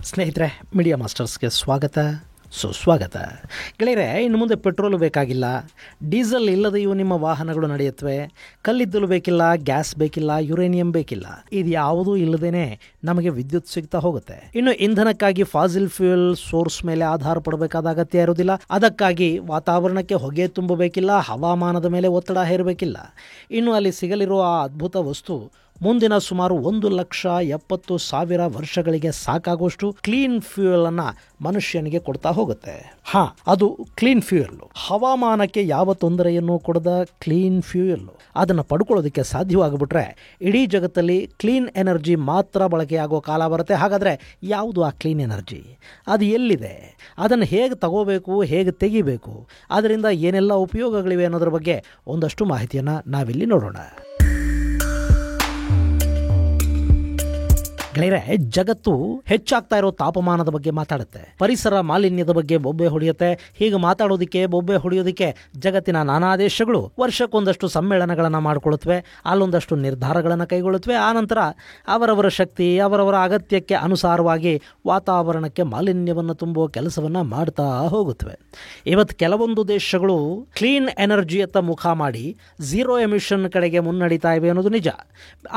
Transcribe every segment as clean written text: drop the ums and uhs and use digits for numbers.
ಸ್ನೇಹಿತರೆ, ಮೀಡಿಯಾ ಮಾಸ್ಟರ್ಸ್ಗೆ ಸ್ವಾಗತ, ಸುಸ್ವಾಗತ. ಗೆಳೆಯರೆ, ಇನ್ನು ಮುಂದೆ ಪೆಟ್ರೋಲು ಬೇಕಾಗಿಲ್ಲ, ಡೀಸೆಲ್ ಇಲ್ಲದೆಯೂ ನಿಮ್ಮ ವಾಹನಗಳು ನಡೆಯುತ್ತವೆ. ಕಲ್ಲಿದ್ದಲು ಬೇಕಿಲ್ಲ, ಗ್ಯಾಸ್ ಬೇಕಿಲ್ಲ, ಯುರೇನಿಯಂ ಬೇಕಿಲ್ಲ. ಇದು ಯಾವುದೂ ಇಲ್ಲದೇ ನಮಗೆ ವಿದ್ಯುತ್ ಸಿಗ್ತಾ ಹೋಗುತ್ತೆ. ಇನ್ನು ಇಂಧನಕ್ಕಾಗಿ ಫಾಸಿಲ್ ಫ್ಯೂಯಲ್ ಸೋರ್ಸ್ ಮೇಲೆ ಆಧಾರ ಪಡಬೇಕಾದ ಅಗತ್ಯ ಇರೋದಿಲ್ಲ. ಅದಕ್ಕಾಗಿ ವಾತಾವರಣಕ್ಕೆ ಹೊಗೆ ತುಂಬಬೇಕಿಲ್ಲ, ಹವಾಮಾನದ ಮೇಲೆ ಒತ್ತಡ ಹೇರಬೇಕಿಲ್ಲ. ಇನ್ನು ಅಲ್ಲಿ ಸಿಗಲಿರುವ ಆ ಅದ್ಭುತ ವಸ್ತು ಮುಂದಿನ ಸುಮಾರು 1,70,000 ವರ್ಷಗಳಿಗೆ ಸಾಕಾಗುವಷ್ಟು ಕ್ಲೀನ್ ಫ್ಯೂಯಲ್ ಅನ್ನ ಮನುಷ್ಯನಿಗೆ ಕೊಡ್ತಾ ಹೋಗುತ್ತೆ. ಅದು ಕ್ಲೀನ್ ಫ್ಯೂಯಲ್, ಹವಾಮಾನಕ್ಕೆ ಯಾವ ತೊಂದರೆಯನ್ನು ಕೊಡದ ಕ್ಲೀನ್ ಫ್ಯೂಯಲ್. ಅದನ್ನು ಪಡ್ಕೊಳ್ಳೋದಕ್ಕೆ ಸಾಧ್ಯವಾಗ್ಬಿಟ್ರೆ ಇಡೀ ಜಗತ್ತಲ್ಲಿ ಕ್ಲೀನ್ ಎನರ್ಜಿ ಮಾತ್ರ ಬಳಕೆಯಾಗೋ ಕಾಲ ಬರುತ್ತೆ. ಹಾಗಾದರೆ ಯಾವುದು ಆ ಕ್ಲೀನ್ ಎನರ್ಜಿ? ಅದು ಎಲ್ಲಿದೆ? ಅದನ್ನು ಹೇಗೆ ತಗೋಬೇಕು, ಹೇಗೆ ತೆಗಿಬೇಕು, ಅದರಿಂದ ಏನೆಲ್ಲ ಉಪಯೋಗಗಳಿವೆ ಅನ್ನೋದ್ರ ಬಗ್ಗೆ ಒಂದಷ್ಟು ಮಾಹಿತಿಯನ್ನು ನಾವಿಲ್ಲಿ ನೋಡೋಣ. ಗೆಳೆಯರೆ, ಜಗತ್ತು ಹೆಚ್ಚಾಗ್ತಾ ಇರೋ ತಾಪಮಾನದ ಬಗ್ಗೆ ಮಾತಾಡುತ್ತೆ, ಪರಿಸರ ಮಾಲಿನ್ಯದ ಬಗ್ಗೆ ಬೊಬ್ಬೆ ಹೊಡೆಯುತ್ತೆ. ಹೀಗೆ ಮಾತಾಡೋದಕ್ಕೆ, ಬೊಬ್ಬೆ ಹೊಡೆಯೋದಕ್ಕೆ ಜಗತ್ತಿನ ನಾನಾ ದೇಶಗಳು ವರ್ಷಕ್ಕೊಂದಷ್ಟು ಸಮ್ಮೇಳನಗಳನ್ನು ಮಾಡಿಕೊಳ್ಳುತ್ತವೆ, ಅಲ್ಲೊಂದಷ್ಟು ನಿರ್ಧಾರಗಳನ್ನು ಕೈಗೊಳ್ಳುತ್ತವೆ. ಆನಂತರ ಅವರವರ ಶಕ್ತಿ, ಅವರವರ ಅಗತ್ಯಕ್ಕೆ ಅನುಸಾರವಾಗಿ ವಾತಾವರಣಕ್ಕೆ ಮಾಲಿನ್ಯವನ್ನು ತುಂಬುವ ಕೆಲಸವನ್ನು ಮಾಡ್ತಾ ಹೋಗುತ್ತವೆ. ಇವತ್ತು ಕೆಲವೊಂದು ದೇಶಗಳು ಕ್ಲೀನ್ ಎನರ್ಜಿಯತ್ತ ಮುಖ ಮಾಡಿ ಝೀರೋ ಎಮಿಷನ್ ಕಡೆಗೆ ಮುನ್ನಡೀತಾ ಇವೆ ಅನ್ನೋದು ನಿಜ.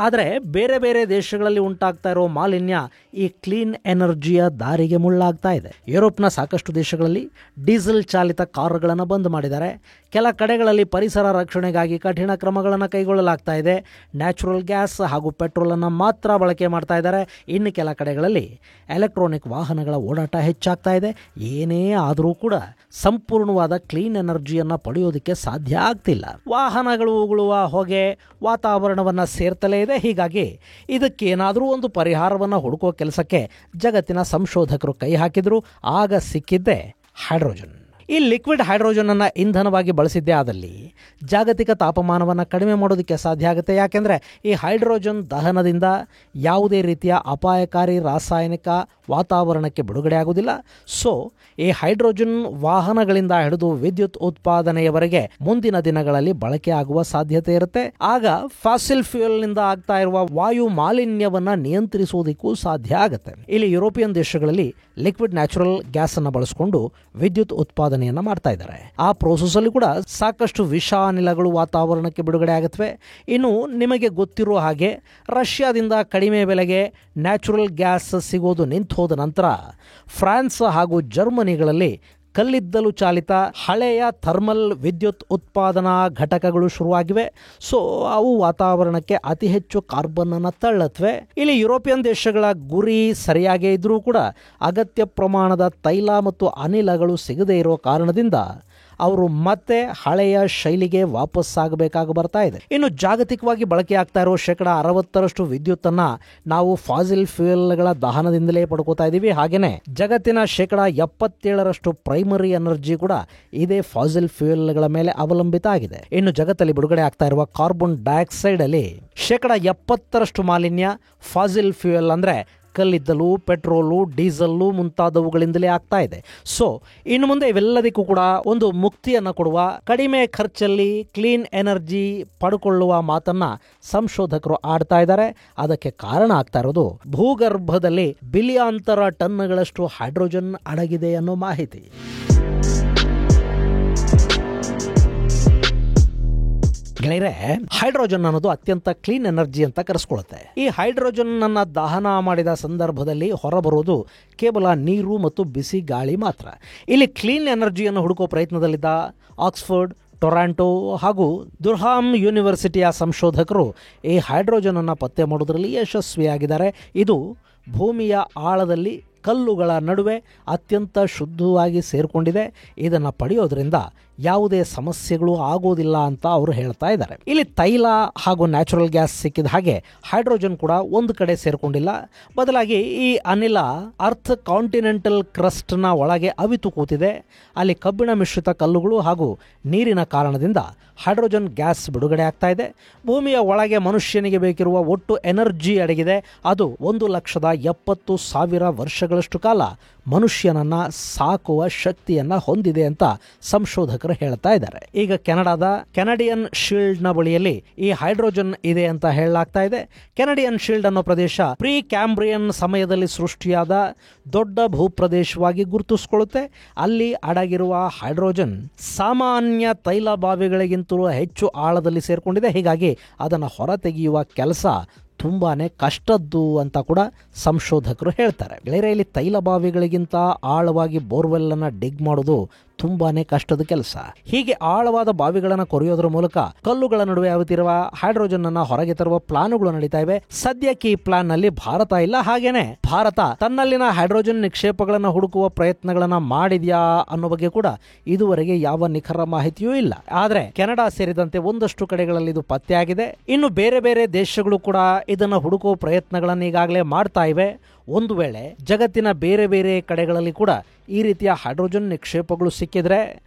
ಆದರೆ ಬೇರೆ ಬೇರೆ ದೇಶಗಳಲ್ಲಿ ಉಂಟಾಗ್ತಾ ಇರೋ ಮಾಲಿನ್ಯ ಈ ಕ್ಲೀನ್ ಎನರ್ಜಿಯ ದಾರಿಗೆ ಮುಳ್ಳಾಗ್ತಾ ಇದೆ. ಯುರೋಪ್ನ ಸಾಕಷ್ಟು ದೇಶಗಳಲ್ಲಿ ಡೀಸೆಲ್ ಚಾಲಿತ ಕಾರುಗಳನ್ನು ಬಂದ್ ಮಾಡಿದ್ದಾರೆ. ಕೆಲ ಕಡೆಗಳಲ್ಲಿ ಪರಿಸರ ರಕ್ಷಣೆಗಾಗಿ ಕಠಿಣ ಕ್ರಮಗಳನ್ನು ಕೈಗೊಳ್ಳಲಾಗ್ತಾ ಇದೆ. ನ್ಯಾಚುರಲ್ ಗ್ಯಾಸ್ ಹಾಗೂ ಪೆಟ್ರೋಲ್ ಅನ್ನು ಮಾತ್ರ ಬಳಕೆ ಮಾಡ್ತಾ ಇದ್ದಾರೆ. ಇನ್ನು ಕೆಲ ಕಡೆಗಳಲ್ಲಿ ಎಲೆಕ್ಟ್ರಾನಿಕ್ ವಾಹನಗಳ ಓಡಾಟ ಹೆಚ್ಚಾಗ್ತಾ ಇದೆ. ಏನೇ ಆದರೂ ಕೂಡ ಸಂಪೂರ್ಣವಾದ ಕ್ಲೀನ್ ಎನರ್ಜಿಯನ್ನು ಪಡೆಯೋದಕ್ಕೆ ಸಾಧ್ಯ ಆಗ್ತಿಲ್ಲ. ವಾಹನಗಳು ಉಗುಳುವ ಹೊಗೆ ವಾತಾವರಣವನ್ನು ಸೇರ್ತಲೇ ಇದೆ. ಹೀಗಾಗಿ ಇದಕ್ಕೇನಾದರೂ ಒಂದು ಪರಿಹಾರವನ್ನು ಹುಡುಕೋ ಕೆಲಸಕ್ಕೆ ಜಗತ್ತಿನ ಸಂಶೋಧಕರು ಕೈ ಹಾಕಿದ್ರು. ಆಗ ಸಿಕ್ಕಿದ್ದೇ ಹೈಡ್ರೋಜನ್. ಈ ಲಿಕ್ವಿಡ್ ಹೈಡ್ರೋಜನ್ ಅನ್ನು ಇಂಧನವಾಗಿ ಬಳಸಿದ್ದೇ ಆದಲ್ಲಿ ಜಾಗತಿಕ ತಾಪಮಾನವನ್ನು ಕಡಿಮೆ ಮಾಡೋದಕ್ಕೆ ಸಾಧ್ಯ ಆಗುತ್ತೆ. ಯಾಕೆಂದರೆ ಈ ಹೈಡ್ರೋಜನ್ ದಹನದಿಂದ ಯಾವುದೇ ರೀತಿಯ ಅಪಾಯಕಾರಿ ರಾಸಾಯನಿಕ ವಾತಾವರಣಕ್ಕೆ ಬಿಡುಗಡೆ ಆಗುವುದಿಲ್ಲ. ಸೊ ಈ ಹೈಡ್ರೋಜನ್ ವಾಹನಗಳಿಂದ ಹಿಡಿದು ವಿದ್ಯುತ್ ಉತ್ಪಾದನೆಯವರೆಗೆ ಮುಂದಿನ ದಿನಗಳಲ್ಲಿ ಬಳಕೆ ಆಗುವ ಸಾಧ್ಯತೆ ಇರುತ್ತೆ. ಆಗ ಫಾಸಿಲ್ ಫ್ಯೂಯಲ್ನಿಂದ ಆಗ್ತಾ ಇರುವ ವಾಯು ಮಾಲಿನ್ಯವನ್ನು ನಿಯಂತ್ರಿಸುವುದಕ್ಕೂ ಸಾಧ್ಯ ಆಗುತ್ತೆ. ಇಲ್ಲಿ ಯುರೋಪಿಯನ್ ದೇಶಗಳಲ್ಲಿ ಲಿಕ್ವಿಡ್ ನ್ಯಾಚುರಲ್ ಗ್ಯಾಸ್ ಅನ್ನು ಬಳಸಿಕೊಂಡು ವಿದ್ಯುತ್ ಉತ್ಪಾದನೆಯನ್ನ ಮಾಡ್ತಾ ಇದ್ದಾರೆ. ಆ ಪ್ರೋಸೆಸ್ ಅಲ್ಲಿ ಕೂಡ ಸಾಕಷ್ಟು ವಿಷ ಅನಿಲಗಳು ವಾತಾವರಣಕ್ಕೆ ಬಿಡುಗಡೆ ಆಗುತ್ತವೆ. ಇನ್ನು ನಿಮಗೆ ಗೊತ್ತಿರೋ ಹಾಗೆ ರಷ್ಯಾದಿಂದ ಕಡಿಮೆ ಬೆಲೆಗೆ ನ್ಯಾಚುರಲ್ ಗ್ಯಾಸ್ ಸಿಗೋದು ನಿಂತು ಹೋದ ನಂತರ ಫ್ರಾನ್ಸ್ ಹಾಗೂ ಜರ್ಮನಿಗಳಲ್ಲಿ ಕಲ್ಲಿದ್ದಲು ಚಾಲಿತ ಹಳೆಯ ಥರ್ಮಲ್ ವಿದ್ಯುತ್ ಉತ್ಪಾದನಾ ಘಟಕಗಳು ಶುರುವಾಗಿವೆ. ಸೊ ಅವು ವಾತಾವರಣಕ್ಕೆ ಅತಿ ಹೆಚ್ಚು ಕಾರ್ಬನ್ ಅನ್ನು ತಳ್ಳತ್ವೆ. ಇಲ್ಲಿ ಯುರೋಪಿಯನ್ ದೇಶಗಳ ಗುರಿ ಸರಿಯಾಗೇ ಇದ್ರೂ ಕೂಡ ಅಗತ್ಯ ಪ್ರಮಾಣದ ತೈಲ ಮತ್ತು ಅನಿಲಗಳು ಸಿಗದೇ ಇರೋ ಕಾರಣದಿಂದ ಅವರು ಮತ್ತೆ ಹಳೆಯ ಶೈಲಿಗೆ ವಾಪಸ್ಸಾಗಬೇಕಾಗಿ ಬರ್ತಾ ಇದೆ. ಇನ್ನು ಜಾಗತಿಕವಾಗಿ ಬಳಕೆ ಆಗ್ತಾ ಇರೋ 60% ವಿದ್ಯುತ್ತನ್ನು ನಾವು ಫಾಸಿಲ್ ಫ್ಯೂಯಲ್ಗಳ ದಹನದಿಂದಲೇ ಪಡ್ಕೋತಾ ಇದ್ದೀವಿ. ಹಾಗೇನೆ ಜಗತ್ತಿನ 77% ಪ್ರೈಮರಿ ಎನರ್ಜಿ ಕೂಡ ಇದೇ ಫಾಸಿಲ್ ಫ್ಯೂಯಲ್ಗಳ ಮೇಲೆ ಅವಲಂಬಿತ ಆಗಿದೆ. ಇನ್ನು ಜಗತ್ತಲ್ಲಿ ಬಿಡುಗಡೆ ಆಗ್ತಾ ಇರುವ ಕಾರ್ಬನ್ ಡೈಆಕ್ಸೈಡ್ ಅಲ್ಲಿ 70% ಮಾಲಿನ್ಯ ಫಾಸಿಲ್ ಫ್ಯೂಯಲ್ ಅಂದ್ರೆ ಕಲ್ಲಿದ್ದಲು, ಪೆಟ್ರೋಲು, ಡೀಸೆಲ್ಲು ಮುಂತಾದವುಗಳಿಂದಲೇ ಆಗ್ತಾ ಇದೆ. ಸೊ ಇನ್ನು ಮುಂದೆ ಇವೆಲ್ಲದಕ್ಕೂ ಕೂಡ ಒಂದು ಮುಕ್ತಿಯನ್ನು ಕೊಡುವ, ಕಡಿಮೆ ಖರ್ಚಲ್ಲಿ ಕ್ಲೀನ್ ಎನರ್ಜಿ ಪಡ್ಕೊಳ್ಳುವ ಮಾತನ್ನ ಸಂಶೋಧಕರು ಆಡ್ತಾ ಇದ್ದಾರೆ. ಅದಕ್ಕೆ ಕಾರಣ ಆಗ್ತಾ ಇರೋದು ಭೂಗರ್ಭದಲ್ಲಿ ಬಿಲಿಯಾಂತರ ಟನ್ಗಳಷ್ಟು ಹೈಡ್ರೋಜನ್ ಅಡಗಿದೆ ಅನ್ನೋ ಮಾಹಿತಿ. ಗೆಳೆಯರೆ, ಹೈಡ್ರೋಜನ್ ಅನ್ನೋದು ಅತ್ಯಂತ ಕ್ಲೀನ್ ಎನರ್ಜಿ ಅಂತ ಕರೆಸ್ಕೊಳ್ಳುತ್ತೆ. ಈ ಹೈಡ್ರೋಜನ್ ಅನ್ನ ದಹನ ಮಾಡಿದ ಸಂದರ್ಭದಲ್ಲಿ ಹೊರಬರೋದು ಕೇವಲ ನೀರು ಮತ್ತು ಬಿಸಿ ಗಾಳಿ ಮಾತ್ರ. ಇಲ್ಲಿ ಕ್ಲೀನ್ ಎನರ್ಜಿಯನ್ನು ಹುಡುಕೋ ಪ್ರಯತ್ನದಲ್ಲಿದ್ದ ಆಕ್ಸ್ಫರ್ಡ್, ಟೊರಾಂಟೊ ಹಾಗೂ ದುರ್ಹಾಮ್ ಯೂನಿವರ್ಸಿಟಿಯ ಸಂಶೋಧಕರು ಈ ಹೈಡ್ರೋಜನ್ ಅನ್ನು ಪತ್ತೆ ಮಾಡೋದ್ರಲ್ಲಿ ಯಶಸ್ವಿಯಾಗಿದ್ದಾರೆ. ಇದು ಭೂಮಿಯ ಆಳದಲ್ಲಿ ಕಲ್ಲುಗಳ ನಡುವೆ ಅತ್ಯಂತ ಶುದ್ಧವಾಗಿ ಸೇರಿಕೊಂಡಿದೆ. ಇದನ್ನು ಪಡೆಯೋದ್ರಿಂದ ಯಾವುದೇ ಸಮಸ್ಯೆಗಳು ಆಗೋದಿಲ್ಲ ಅಂತ ಅವರು ಹೇಳ್ತಾ ಇದ್ದಾರೆ. ಇಲ್ಲಿ ತೈಲ ಹಾಗೂ ನ್ಯಾಚುರಲ್ ಗ್ಯಾಸ್ ಸಿಕ್ಕಿದ ಹಾಗೆ ಹೈಡ್ರೋಜನ್ ಕೂಡ ಒಂದು ಕಡೆ ಸೇರಿಕೊಂಡಿಲ್ಲ. ಬದಲಾಗಿ ಈ ಅನಿಲ ಅರ್ತ್ ಕಾಂಟಿನೆಂಟಲ್ ಕ್ರಸ್ಟ್ನ ಒಳಗೆ ಅವಿತು ಕೂತಿದೆ. ಅಲ್ಲಿ ಕಬ್ಬಿಣ ಮಿಶ್ರಿತ ಕಲ್ಲುಗಳು ಹಾಗೂ ನೀರಿನ ಕಾರಣದಿಂದ ಹೈಡ್ರೋಜನ್ ಗ್ಯಾಸ್ ಬಿಡುಗಡೆ ಆಗ್ತಾ ಇದೆ. ಭೂಮಿಯ ಒಳಗೆ ಮನುಷ್ಯನಿಗೆ ಬೇಕಿರುವ ಒಟ್ಟು ಎನರ್ಜಿ ಅಡಗಿದೆ. ಅದು 1,70,000 ವರ್ಷಗಳಷ್ಟು ಕಾಲ ಮನುಷ್ಯನನ್ನ ಸಾಕುವ ಶಕ್ತಿಯನ್ನ ಹೊಂದಿದೆ ಅಂತ ಸಂಶೋಧಕರು ಸಂಶೋಧಕರು ಹೇಳ್ತಾ ಇದ್ದಾರೆ. ಈಗ ಕೆನಡಾದ ಕೆನಡಿಯನ್ ಶೀಲ್ಡ್ ನ ಬಳಿಯಲ್ಲಿ ಈ ಹೈಡ್ರೋಜನ್ ಇದೆ ಅಂತ ಹೇಳಲಾಗ್ತಾ ಇದೆ. ಕೆನಡಿಯನ್ ಶೀಲ್ಡ್ ಅನ್ನೋ ಪ್ರದೇಶ ಪ್ರೀ ಕ್ಯಾಂಬ್ರಿಯನ್ ಸಮಯದಲ್ಲಿ ಸೃಷ್ಟಿಯಾದ ದೊಡ್ಡ ಭೂಪ್ರದೇಶವಾಗಿ ಗುರುತಿಸಿಕೊಳ್ಳುತ್ತೆ. ಅಲ್ಲಿ ಅಡಗಿರುವ ಹೈಡ್ರೋಜನ್ ಸಾಮಾನ್ಯ ತೈಲ ಬಾವಿಗಳಿಗಿಂತಲೂ ಹೆಚ್ಚು ಆಳದಲ್ಲಿ ಸೇರ್ಕೊಂಡಿದೆ. ಹೀಗಾಗಿ ಅದನ್ನು ಹೊರತೆಗೆಯುವ ಕೆಲಸ ತುಂಬಾನೇ ಕಷ್ಟದ್ದು ಅಂತ ಕೂಡ ಸಂಶೋಧಕರು ಹೇಳ್ತಾರೆ. ಇಲ್ಲಿ ತೈಲ ಬಾವಿಗಳಿಗಿಂತ ಆಳವಾಗಿ ಬೋರ್ವೆಲ್ ಅನ್ನ ಡಿಗ್ ಮಾಡೋದು ತುಂಬಾನೇ ಕಷ್ಟದ ಕೆಲಸ. ಹೀಗೆ ಆಳವಾದ ಬಾವಿಗಳನ್ನು ಕೊರೆಯೋದ್ರ ಮೂಲಕ ಕಲ್ಲುಗಳ ನಡುವೆ ಆಗುತ್ತಿರುವ ಹೈಡ್ರೋಜನ್ ಅನ್ನ ಹೊರಗೆ ತರುವ ಪ್ಲಾನ್ಗಳು ನಡೀತಾ ಇವೆ. ಸದ್ಯಕ್ಕೆ ಈ ಪ್ಲಾನ್ ನಲ್ಲಿ ಭಾರತ ಇಲ್ಲ. ಹಾಗೇನೆ ಭಾರತ ತನ್ನಲ್ಲಿನ ಹೈಡ್ರೋಜನ್ ನಿಕ್ಷೇಪಗಳನ್ನು ಹುಡುಕುವ ಪ್ರಯತ್ನಗಳನ್ನ ಮಾಡಿದ್ಯಾ ಅನ್ನೋ ಬಗ್ಗೆ ಕೂಡ ಇದುವರೆಗೆ ಯಾವ ನಿಖರ ಮಾಹಿತಿಯೂ ಇಲ್ಲ. ಆದ್ರೆ ಕೆನಡಾ ಸೇರಿದಂತೆ ಒಂದಷ್ಟು ಕಡೆಗಳಲ್ಲಿ ಇದು ಪತ್ತೆಯಾಗಿದೆ. ಇನ್ನು ಬೇರೆ ಬೇರೆ ದೇಶಗಳು ಕೂಡ ಇದನ್ನ ಹುಡುಕುವ ಪ್ರಯತ್ನಗಳನ್ನು ಈಗಾಗಲೇ ಮಾಡ್ತಾ ಇವೆ. ಒಂದು ವೇಳೆ ಜಗತ್ತಿನ ಬೇರೆ ಬೇರೆ ಕಡೆಗಳಲ್ಲಿ ಕೂಡ ಈ ರೀತಿಯ ಹೈಡ್ರೋಜನ್ ನಿಕ್ಷೇಪಗಳು ಸಿಕ್ಕಿದ್ರೆ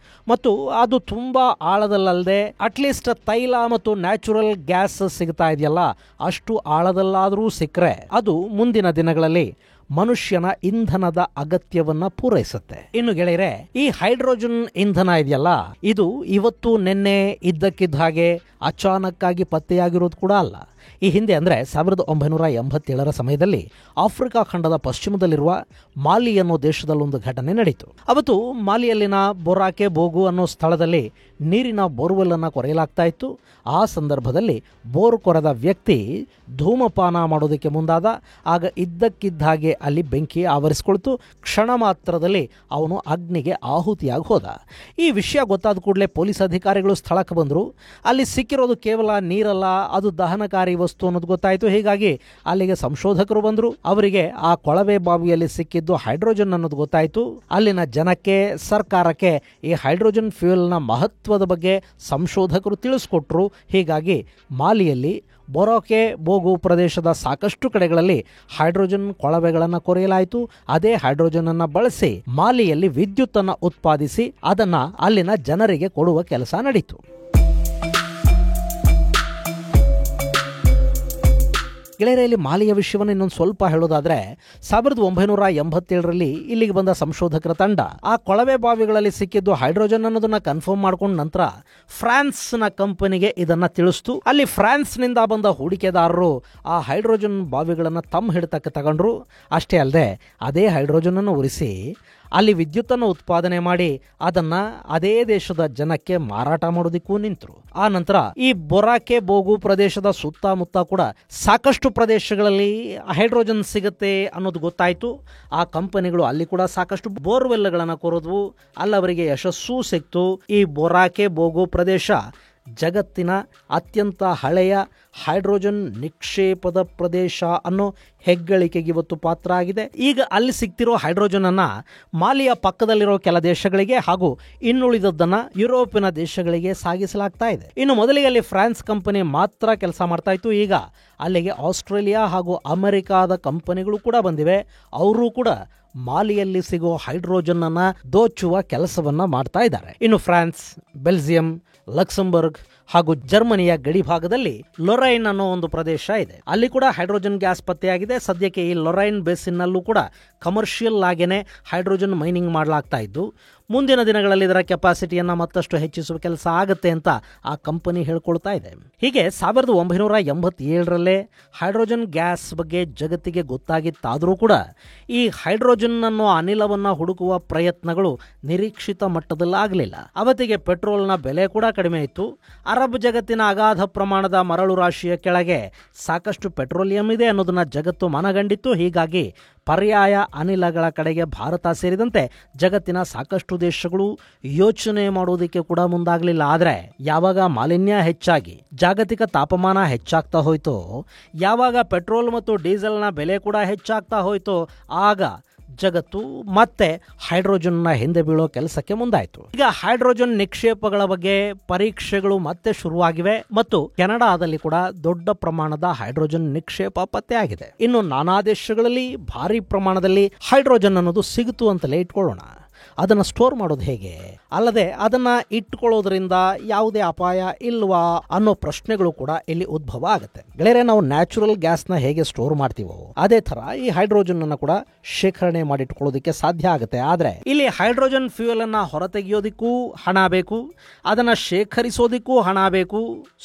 ಮತ್ತು ಅದು ತುಂಬಾ ಆಳದಲ್ಲದೆ ಅಟ್ಲೀಸ್ಟ್ ತೈಲ ಮತ್ತು ನ್ಯಾಚುರಲ್ ಗ್ಯಾಸ್ ಸಿಗ್ತಾ ಇದೆಯಲ್ಲ, ಅಷ್ಟು ಆಳದಲ್ಲಾದರೂ ಸಿಕ್ಕರೆ ಅದು ಮುಂದಿನ ದಿನಗಳಲ್ಲಿ ಮನುಷ್ಯನ ಇಂಧನದ ಅಗತ್ಯವನ್ನ ಪೂರೈಸುತ್ತೆ. ಇನ್ನು ಗೆಳೆಯರೆ, ಈ ಹೈಡ್ರೋಜನ್ ಇಂಧನ ಇದೆಯಲ್ಲ, ಇದು ಇವತ್ತು ನಿನ್ನೆ ಇದ್ದಕ್ಕಿದ್ದ ಹಾಗೆ ಅಚಾನಕ್ ಆಗಿ ಪತ್ತೆಯಾಗಿರೋದು ಕೂಡ ಅಲ್ಲ. ಈ ಹಿಂದೆ ಅಂದರೆ 1987ರ ಸಮಯದಲ್ಲಿ ಆಫ್ರಿಕಾ ಖಂಡದ ಪಶ್ಚಿಮದಲ್ಲಿರುವ ಮಾಲಿ ಅನ್ನೋ ದೇಶದಲ್ಲೊಂದು ಘಟನೆ ನಡೆಯಿತು. ಅವತ್ತು ಮಾಲಿಯಲ್ಲಿನ ಬೊರಾಕೆ ಬೋಗು ಅನ್ನೋ ಸ್ಥಳದಲ್ಲಿ ನೀರಿನ ಬೋರ್ವೆಲ್ ಅನ್ನು ಕೊರೆಯಲಾಗ್ತಾ ಇತ್ತು. ಆ ಸಂದರ್ಭದಲ್ಲಿ ಬೋರ್ ಕೊರೆದ ವ್ಯಕ್ತಿ ಧೂಮಪಾನ ಮಾಡೋದಕ್ಕೆ ಮುಂದಾದ. ಆಗ ಇದ್ದಕ್ಕಿದ್ದ ಹಾಗೆ ಅಲ್ಲಿ ಬೆಂಕಿ ಆವರಿಸಿಕೊಳ್ತು. ಕ್ಷಣ ಮಾತ್ರದಲ್ಲಿ ಅವನು ಅಗ್ನಿಗೆ ಆಹುತಿಯಾಗಿ ಹೋದ. ಈ ವಿಷಯ ಗೊತ್ತಾದ ಕೂಡಲೇ ಪೊಲೀಸ್ ಅಧಿಕಾರಿಗಳು ಸ್ಥಳಕ್ಕೆ ಬಂದರು. ಅಲ್ಲಿ ಸಿಕ್ಕಿರೋದು ಕೇವಲ ನೀರಲ್ಲ, ಅದು ದಹನಕಾರಿ ವಸ್ತು ಅನ್ನೋದು ಗೊತ್ತಾಯಿತು. ಹೀಗಾಗಿ ಅಲ್ಲಿಗೆ ಸಂಶೋಧಕರು ಬಂದರು. ಅವರಿಗೆ ಆ ಕೊಳವೆ ಬಾವಿಯಲ್ಲಿ ಸಿಕ್ಕಿದ್ದು ಹೈಡ್ರೋಜನ್ ಅನ್ನೋದು ಗೊತ್ತಾಯಿತು. ಅಲ್ಲಿನ ಜನಕ್ಕೆ, ಸರ್ಕಾರಕ್ಕೆ ಈ ಹೈಡ್ರೋಜನ್ ಫ್ಯೂಯಲ್ನ ಮಹತ್ವದ ಬಗ್ಗೆ ಸಂಶೋಧಕರು ತಿಳಿಸ್ಕೊಟ್ರು. ಹೀಗಾಗಿ ಮಾಲಿಯಲ್ಲಿ ಬೊರಾಕೆ ಬೋಗು ಪ್ರದೇಶದ ಸಾಕಷ್ಟು ಕಡೆಗಳಲ್ಲಿ ಹೈಡ್ರೋಜನ್ ಕೊಳವೆಗಳನ್ನು ಕೊರೆಯಲಾಯಿತು. ಅದೇ ಹೈಡ್ರೋಜನ್ ಅನ್ನು ಬಳಸಿ ಮಾಲಿಯಲ್ಲಿ ವಿದ್ಯುತ್ ಅನ್ನು ಉತ್ಪಾದಿಸಿ ಅದನ್ನ ಅಲ್ಲಿನ ಜನರಿಗೆ ಕೊಡುವ ಕೆಲಸ ನಡೀತು. ಗೆಳೆಯರಲ್ಲಿ ಮಾಲಿಯ ವಿಷಯವನ್ನು ಇನ್ನೊಂದು ಸ್ವಲ್ಪ ಹೇಳೋದಾದ್ರೆ 1987ರಲ್ಲಿ ಇಲ್ಲಿಗೆ ಬಂದ ಸಂಶೋಧಕರ ತಂಡ ಆ ಕೊಳವೆ ಬಾವಿಗಳಲ್ಲಿ ಸಿಕ್ಕಿದ್ದು ಹೈಡ್ರೋಜನ್ ಅನ್ನೋದನ್ನ ಕನ್ಫರ್ಮ್ ಮಾಡ್ಕೊಂಡ ನಂತರ ಫ್ರಾನ್ಸ್ನ ಕಂಪನಿಗೆ ಇದನ್ನ ತಿಳಿಸ್ತು. ಅಲ್ಲಿ ಫ್ರಾನ್ಸ್ನಿಂದ ಬಂದ ಹೂಡಿಕೆದಾರರು ಆ ಹೈಡ್ರೋಜನ್ ಬಾವಿಗಳನ್ನು ತಮ್ಮ ಹಿಡಿತಕ್ಕೆ ತಗೊಂಡ್ರು. ಅಷ್ಟೇ ಅಲ್ಲದೆ ಅದೇ ಹೈಡ್ರೋಜನ್ ಅನ್ನು ಉರಿಸಿ ಅಲ್ಲಿ ವಿದ್ಯುತ್ತನ್ನು ಉತ್ಪಾದನೆ ಮಾಡಿ ಅದನ್ನ ಅದೇ ದೇಶದ ಜನಕ್ಕೆ ಮಾರಾಟ ಮಾಡೋದಕ್ಕೂ ನಿಂತರು. ಆ ನಂತರ ಈ ಬೊರಾಕೆ ಬೋಗು ಪ್ರದೇಶದ ಸುತ್ತಮುತ್ತ ಕೂಡ ಸಾಕಷ್ಟು ಪ್ರದೇಶಗಳಲ್ಲಿ ಹೈಡ್ರೋಜನ್ ಸಿಗುತ್ತೆ ಅನ್ನೋದು ಗೊತ್ತಾಯಿತು. ಆ ಕಂಪನಿಗಳು ಅಲ್ಲಿ ಕೂಡ ಸಾಕಷ್ಟು ಬೋರ್ವೆಲ್ಗಳನ್ನು ಕೊರೆದ್ವು. ಅಲ್ಲವರಿಗೆ ಯಶಸ್ಸು ಸಿಕ್ತು. ಈ ಬೊರಾಕೆ ಬೋಗು ಪ್ರದೇಶ ಜಗತ್ತಿನ ಅತ್ಯಂತ ಹಳೆಯ ಹೈಡ್ರೋಜನ್ ನಿಕ್ಷೇಪದ ಪ್ರದೇಶ ಅನ್ನೋ ಹೆಗ್ಗಳಿಕೆಗೆ ಇವತ್ತು ಪಾತ್ರ ಆಗಿದೆ. ಈಗ ಅಲ್ಲಿ ಸಿಗ್ತಿರೋ ಹೈಡ್ರೋಜನ್ ಅನ್ನ ಮಾಲಿಯ ಪಕ್ಕದಲ್ಲಿರೋ ಕೆಲ ದೇಶಗಳಿಗೆ ಹಾಗೂ ಇನ್ನುಳಿದದ್ದನ್ನ ಯುರೋಪಿನ ದೇಶಗಳಿಗೆ ಸಾಗಿಸಲಾಗ್ತಾ ಇದೆ. ಇನ್ನು ಮೊದಲಿಗೆ ಅಲ್ಲಿ ಫ್ರಾನ್ಸ್ ಕಂಪನಿ ಮಾತ್ರ ಕೆಲಸ ಮಾಡ್ತಾ ಇತ್ತು. ಈಗ ಅಲ್ಲಿಗೆ ಆಸ್ಟ್ರೇಲಿಯಾ ಹಾಗೂ ಅಮೆರಿಕಾದ ಕಂಪನಿಗಳು ಕೂಡ ಬಂದಿವೆ. ಅವರು ಕೂಡ ಮಾಲಿಯಲ್ಲಿ ಸಿಗೋ ಹೈಡ್ರೋಜನ್ ಅನ್ನ ದೋಚುವ ಕೆಲಸವನ್ನ ಮಾಡ್ತಾ ಇದ್ದಾರೆ. ಇನ್ನು ಫ್ರಾನ್ಸ್, ಬೆಲ್ಜಿಯಂ, ಲಕ್ಸಂಬರ್ಗ್ ಹಾಗೂ ಜರ್ಮನಿಯ ಗಡಿ ಭಾಗದಲ್ಲಿ ಲೊರೈನ್ ಅನ್ನೋ ಒಂದು ಪ್ರದೇಶ ಇದೆ. ಅಲ್ಲಿ ಕೂಡ ಹೈಡ್ರೋಜನ್ ಗ್ಯಾಸ್ ಪತ್ತೆಯಾಗಿದೆ. ಸದ್ಯಕ್ಕೆ ಈ ಲೊರೈನ್ ಬೇಸಿನ್ ನಲ್ಲೂ ಕೂಡ ಕಮರ್ಷಿಯಲ್ ಆಗೇನೆ ಹೈಡ್ರೋಜನ್ ಮೈನಿಂಗ್ ಮಾಡಲಾಗ್ತಾ ಇದ್ದು, ಮುಂದಿನ ದಿನಗಳಲ್ಲಿ ಇದರ ಕೆಪಾಸಿಟಿಯನ್ನು ಮತ್ತಷ್ಟು ಹೆಚ್ಚಿಸುವ ಕೆಲಸ ಆಗುತ್ತೆ ಅಂತ ಆ ಕಂಪನಿ ಹೇಳ್ಕೊಳ್ತಾ ಇದೆ. ಹೀಗೆ 1987ರಲ್ಲೇ ಹೈಡ್ರೋಜನ್ ಗ್ಯಾಸ್ ಬಗ್ಗೆ ಜಗತ್ತಿಗೆ ಗೊತ್ತಾಗಿತ್ತಾದರೂ ಕೂಡ ಈ ಹೈಡ್ರೋಜನ್ ಅನ್ನೋ ಅನಿಲವನ್ನು ಹುಡುಕುವ ಪ್ರಯತ್ನಗಳು ನಿರೀಕ್ಷಿತ ಮಟ್ಟದಲ್ಲಿ ಆಗಲಿಲ್ಲ. ಅವತ್ತಿಗೆ ಪೆಟ್ರೋಲ್ನ ಬೆಲೆ ಕೂಡ ಕಡಿಮೆ ಇತ್ತು. ಅರಬ್ ಜಗತ್ತಿನ ಅಗಾಧ ಪ್ರಮಾಣದ ಮರಳು ರಾಶಿಯ ಕೆಳಗೆ ಸಾಕಷ್ಟು ಪೆಟ್ರೋಲಿಯಂ ಇದೆ ಅನ್ನೋದನ್ನ ಜಗತ್ತು ಮನಗಂಡಿತ್ತು. ಹೀಗಾಗಿ ಪರ್ಯಾಯ ಅನಿಲಗಳ ಕಡೆಗೆ ಭಾರತ ಸೇರಿದಂತೆ ಜಗತ್ತಿನ ಸಾಕಷ್ಟು ದೇಶಗಳು ಯೋಚನೆ ಮಾಡೋದಕ್ಕೆ ಕೂಡ ಮುಂದಾಗಲಿಲ್ಲ. ಆದರೆ ಯಾವಾಗ ಮಾಲಿನ್ಯ ಹೆಚ್ಚಾಗಿ ಜಾಗತಿಕ ತಾಪಮಾನ ಹೆಚ್ಚಾಗ್ತಾ ಹೋಯ್ತೋ, ಯಾವಾಗ ಪೆಟ್ರೋಲ್ ಮತ್ತು ಡೀಸೆಲ್ನ ಬೆಲೆ ಕೂಡ ಹೆಚ್ಚಾಗ್ತಾ ಹೋಯ್ತೋ, ಆಗ ಜಗತ್ತು ಮತ್ತೆ ಹೈಡ್ರೋಜನ್ನ ಹಿಂದೆ ಬೀಳೋ ಕೆಲಸಕ್ಕೆ ಮುಂದಾಯಿತು. ಈಗ ಹೈಡ್ರೋಜನ್ ನಿಕ್ಷೇಪಗಳ ಬಗ್ಗೆ ಪರೀಕ್ಷೆಗಳು ಮತ್ತೆ ಶುರುವಾಗಿವೆ ಮತ್ತು ಕೆನಡಾದಲ್ಲಿ ಕೂಡ ದೊಡ್ಡ ಪ್ರಮಾಣದ ಹೈಡ್ರೋಜನ್ ನಿಕ್ಷೇಪ ಪತ್ತೆಯಾಗಿದೆ. ಇನ್ನು ನಾನಾ ದೇಶಗಳಲ್ಲಿ ಭಾರಿ ಪ್ರಮಾಣದಲ್ಲಿ ಹೈಡ್ರೋಜನ್ ಅನ್ನೋದು ಸಿಗುತ್ತು ಅಂತಲೇ ಇಟ್ಕೊಳ್ಳೋಣ. ಅದನ್ನು ಸ್ಟೋರ್ ಮಾಡೋದು ಹೇಗೆ? ಅಲ್ಲದೆ ಅದನ್ನ ಇಟ್ಕೊಳ್ಳೋದ್ರಿಂದ ಯಾವುದೇ ಅಪಾಯ ಇಲ್ವಾ ಅನ್ನೋ ಪ್ರಶ್ನೆಗಳು ಕೂಡ ಇಲ್ಲಿ ಉದ್ಭವ ಆಗುತ್ತೆ. ಗೆಳೆಯರೆ, ನಾವು ನ್ಯಾಚುರಲ್ ಗ್ಯಾಸ್ನ ಹೇಗೆ ಸ್ಟೋರ್ ಮಾಡ್ತೀವೋ ಅದೇ ತರ ಈ ಹೈಡ್ರೋಜನ್ ಅನ್ನು ಕೂಡ ಶೇಖರಣೆ ಮಾಡಿಟ್ಕೊಳ್ಳೋದಕ್ಕೆ ಸಾಧ್ಯ ಆಗುತ್ತೆ. ಆದ್ರೆ ಇಲ್ಲಿ ಹೈಡ್ರೋಜನ್ ಫ್ಯೂಯಲ್ ಅನ್ನ ಹೊರತೆಗೆಯೋದಿಕ್ಕೂ ಹಣ ಬೇಕು, ಅದನ್ನ ಶೇಖರಿಸೋದಿಕ್ಕೂ ಹಣ ಬೇಕು,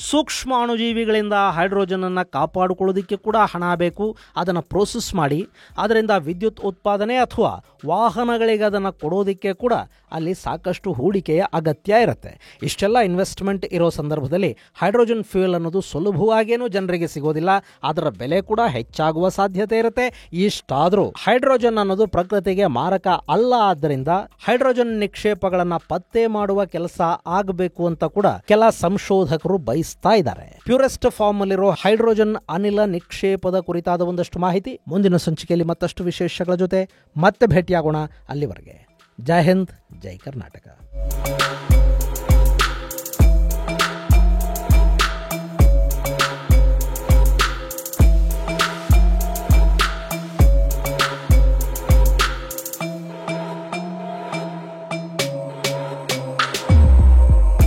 ಸೂಕ್ಷ್ಮ ಅಣುಜೀವಿಗಳಿಂದ ಹೈಡ್ರೋಜನ್ ಅನ್ನ ಕಾಪಾಡಿಕೊಳ್ಳೋದಿಕ್ಕೆ ಕೂಡ ಹಣ ಬೇಕು, ಅದನ್ನ ಪ್ರೋಸೆಸ್ ಮಾಡಿ ಅದರಿಂದ ವಿದ್ಯುತ್ ಉತ್ಪಾದನೆ ಅಥವಾ ವಾಹನಗಳಿಗೆ ಅದನ್ನು ಕೊಡೋದಿಕ್ಕೆ ಕೂಡ ಅಲ್ಲಿ ಸಾಕಷ್ಟು ಹೂಡಿಕೆಯ ಅಗತ್ಯ ಇರುತ್ತೆ. ಇಷ್ಟೆಲ್ಲ ಇನ್ವೆಸ್ಟ್ಮೆಂಟ್ ಇರೋ ಸಂದರ್ಭದಲ್ಲಿ ಹೈಡ್ರೋಜನ್ ಫ್ಯೂಯಲ್ ಅನ್ನೋದು ಸುಲಭವಾಗೇನು ಜನರಿಗೆ ಸಿಗೋದಿಲ್ಲ, ಅದರ ಬೆಲೆ ಕೂಡ ಹೆಚ್ಚಾಗುವ ಸಾಧ್ಯತೆ ಇರುತ್ತೆ. ಇಷ್ಟಾದರೂ ಹೈಡ್ರೋಜನ್ ಅನ್ನೋದು ಪ್ರಕೃತಿಗೆ ಮಾರಕ ಅಲ್ಲ. ಆದ್ದರಿಂದ ಹೈಡ್ರೋಜನ್ ನಿಕ್ಷೇಪಗಳನ್ನ ಪತ್ತೆ ಮಾಡುವ ಕೆಲಸ ಆಗಬೇಕು ಅಂತ ಕೂಡ ಕೆಲ ಸಂಶೋಧಕರು ಬಯಸ್ತಾ ಇದ್ದಾರೆ. ಪ್ಯೂರೆಸ್ಟ್ ಫಾರ್ಮ್ ಅಲ್ಲಿರೋ ಹೈಡ್ರೋಜನ್ ಅನಿಲ ನಿಕ್ಷೇಪದ ಕುರಿತಾದ ಒಂದಷ್ಟು ಮಾಹಿತಿ ಮುಂದಿನ ಸಂಚಿಕೆಯಲ್ಲಿ ಮತ್ತಷ್ಟು ವಿಶೇಷಗಳ ಜೊತೆ ಮತ್ತೆ ಭೇಟಿಯಾಗೋಣ. ಅಲ್ಲಿವರೆಗೆ ಜೈ ಹಿಂದ್, ಜೈ ಕರ್ನಾಟಕ.